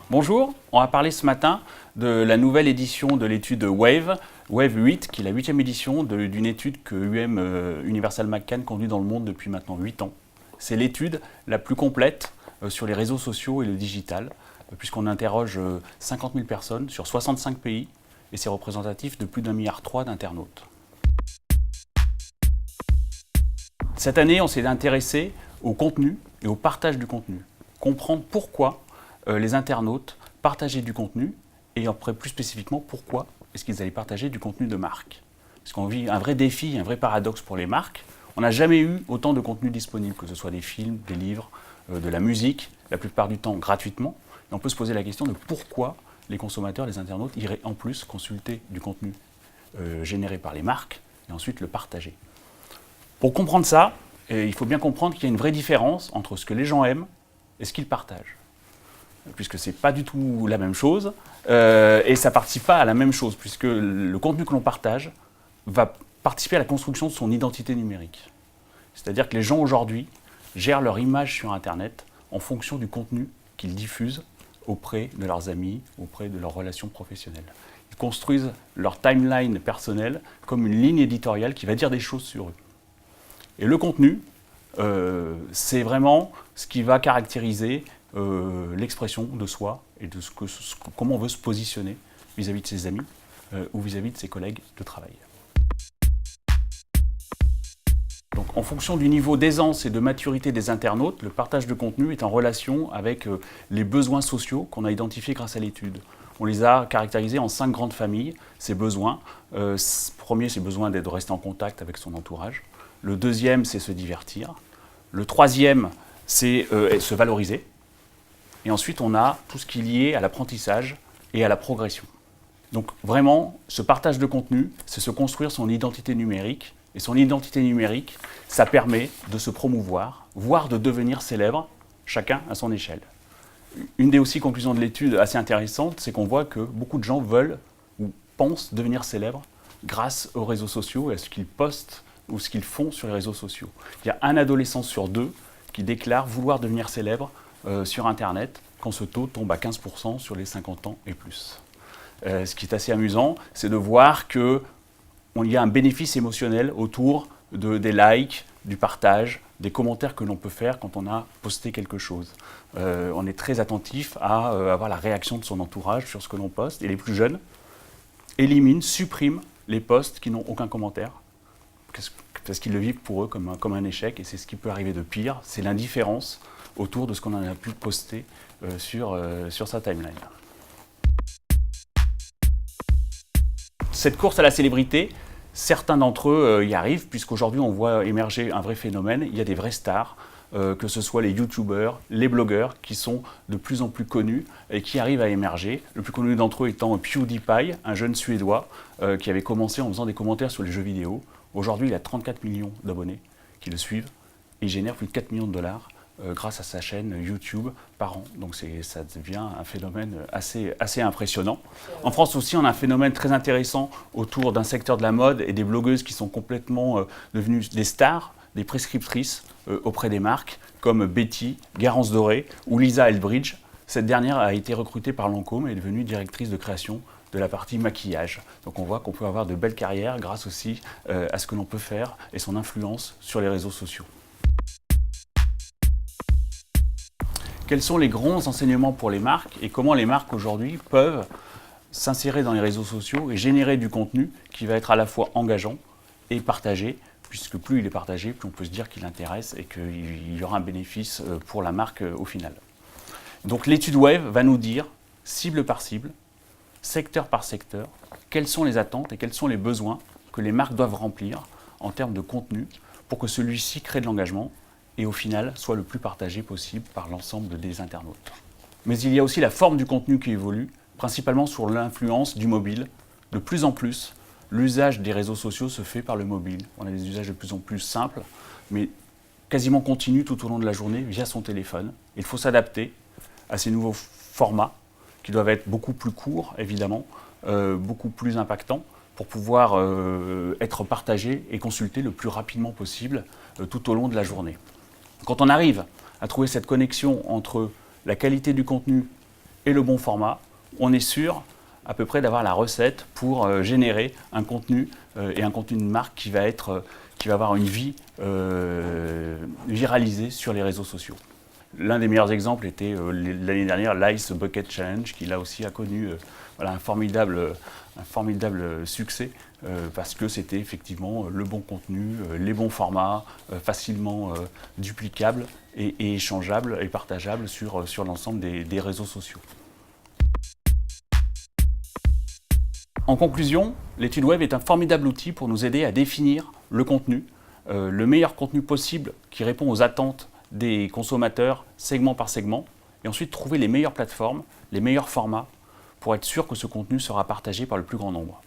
Bonjour, on va parler ce matin de la nouvelle édition de l'étude WAVE 8, qui est la 8e édition d'une étude que Universal McCann conduit dans le monde depuis maintenant 8 ans. C'est l'étude la plus complète sur les réseaux sociaux et le digital, puisqu'on interroge 50 000 personnes sur 65 pays, et c'est représentatif de plus d'1,3 milliard d'internautes. Cette année, on s'est intéressé au contenu et au partage du contenu. Comprendre pourquoi les internautes partageaient du contenu et après plus spécifiquement pourquoi est-ce qu'ils allaient partager du contenu de marque. Parce qu'on vit un vrai défi, un vrai paradoxe pour les marques. On n'a jamais eu autant de contenu disponible, que ce soit des films, des livres, de la musique, la plupart du temps gratuitement. Et on peut se poser la question de pourquoi les consommateurs, les internautes iraient en plus consulter du contenu généré par les marques et ensuite le partager. Pour comprendre ça, il faut bien comprendre qu'il y a une vraie différence entre ce que les gens aiment et ce qu'ils partagent. Puisque ce n'est pas du tout la même chose, et ça ne participe pas à la même chose, puisque le contenu que l'on partage va participer à la construction de son identité numérique. C'est-à-dire que les gens aujourd'hui gèrent leur image sur Internet en fonction du contenu qu'ils diffusent auprès de leurs amis, auprès de leurs relations professionnelles. Ils construisent leur timeline personnelle comme une ligne éditoriale qui va dire des choses sur eux. Et le contenu, c'est vraiment ce qui va caractériser l'expression de soi et de comment on veut se positionner vis-à-vis de ses amis ou vis-à-vis de ses collègues de travail. Donc, en fonction du niveau d'aisance et de maturité des internautes, le partage de contenu est en relation avec les besoins sociaux qu'on a identifiés grâce à l'étude. On les a caractérisés en 5 grandes familles, ces besoins. Premier, c'est le besoin de rester en contact avec son entourage. Le deuxième, c'est se divertir. Le troisième, c'est se valoriser. Et ensuite, on a tout ce qui est lié à l'apprentissage et à la progression. Donc vraiment, ce partage de contenu, c'est se construire son identité numérique. Et son identité numérique, ça permet de se promouvoir, voire de devenir célèbre, chacun à son échelle. Une des aussi conclusions de l'étude assez intéressante, c'est qu'on voit que beaucoup de gens veulent ou pensent devenir célèbres grâce aux réseaux sociaux et à ce qu'ils postent ou ce qu'ils font sur les réseaux sociaux. Il y a un adolescent sur 2 qui déclare vouloir devenir célèbre sur Internet, quand ce taux tombe à 15% sur les 50 ans et plus. Ce qui est assez amusant, c'est de voir qu'il y a un bénéfice émotionnel autour des likes, du partage, des commentaires que l'on peut faire quand on a posté quelque chose. On est très attentif à avoir la réaction de son entourage sur ce que l'on poste. Et les plus jeunes suppriment les posts qui n'ont aucun commentaire, parce qu'ils le vivent pour eux comme un échec. Et c'est ce qui peut arriver de pire, c'est l'indifférence autour de ce qu'on a pu poster sur sa timeline. Cette course à la célébrité, certains d'entre eux y arrivent, puisqu'aujourd'hui on voit émerger un vrai phénomène. Il y a des vraies stars, que ce soit les youtubeurs, les blogueurs, qui sont de plus en plus connus et qui arrivent à émerger. Le plus connu d'entre eux étant PewDiePie, un jeune Suédois qui avait commencé en faisant des commentaires sur les jeux vidéo. Aujourd'hui, il a 34 millions d'abonnés qui le suivent et il génère plus de 4 millions de dollars grâce à sa chaîne YouTube par an. Donc ça devient un phénomène assez impressionnant. En France aussi, on a un phénomène très intéressant autour d'un secteur de la mode et des blogueuses qui sont complètement devenues des stars, des prescriptrices auprès des marques, comme Betty, Garance Doré ou Lisa Eldridge. Cette dernière a été recrutée par Lancôme et est devenue directrice de création de la partie maquillage. Donc on voit qu'on peut avoir de belles carrières grâce aussi à ce que l'on peut faire et son influence sur les réseaux sociaux. Quels sont les grands enseignements pour les marques et comment les marques aujourd'hui peuvent s'insérer dans les réseaux sociaux et générer du contenu qui va être à la fois engageant et partagé, puisque plus il est partagé, plus on peut se dire qu'il intéresse et qu'il y aura un bénéfice pour la marque au final. Donc l'étude WAVE va nous dire, cible par cible, secteur par secteur, quelles sont les attentes et quels sont les besoins que les marques doivent remplir en termes de contenu pour que celui-ci crée de l'engagement et au final soit le plus partagé possible par l'ensemble des internautes. Mais il y a aussi la forme du contenu qui évolue, principalement sur l'influence du mobile. De plus en plus, l'usage des réseaux sociaux se fait par le mobile. On a des usages de plus en plus simples, mais quasiment continus tout au long de la journée via son téléphone. Il faut s'adapter à ces nouveaux formats qui doivent être beaucoup plus courts, évidemment, beaucoup plus impactants, pour pouvoir être partagé et consulté le plus rapidement possible tout au long de la journée. Quand on arrive à trouver cette connexion entre la qualité du contenu et le bon format, on est sûr à peu près d'avoir la recette pour générer un contenu et un contenu de marque qui va avoir une vie viralisée sur les réseaux sociaux. L'un des meilleurs exemples était l'année dernière l'Ice Bucket Challenge, qui là aussi a connu un formidable succès parce que c'était effectivement le bon contenu, les bons formats, facilement duplicables et échangeables et partageables sur l'ensemble des réseaux sociaux. En conclusion, l'étude web est un formidable outil pour nous aider à définir le contenu, le meilleur contenu possible qui répond aux attentes des consommateurs segment par segment, et ensuite trouver les meilleures plateformes, les meilleurs formats pour être sûr que ce contenu sera partagé par le plus grand nombre.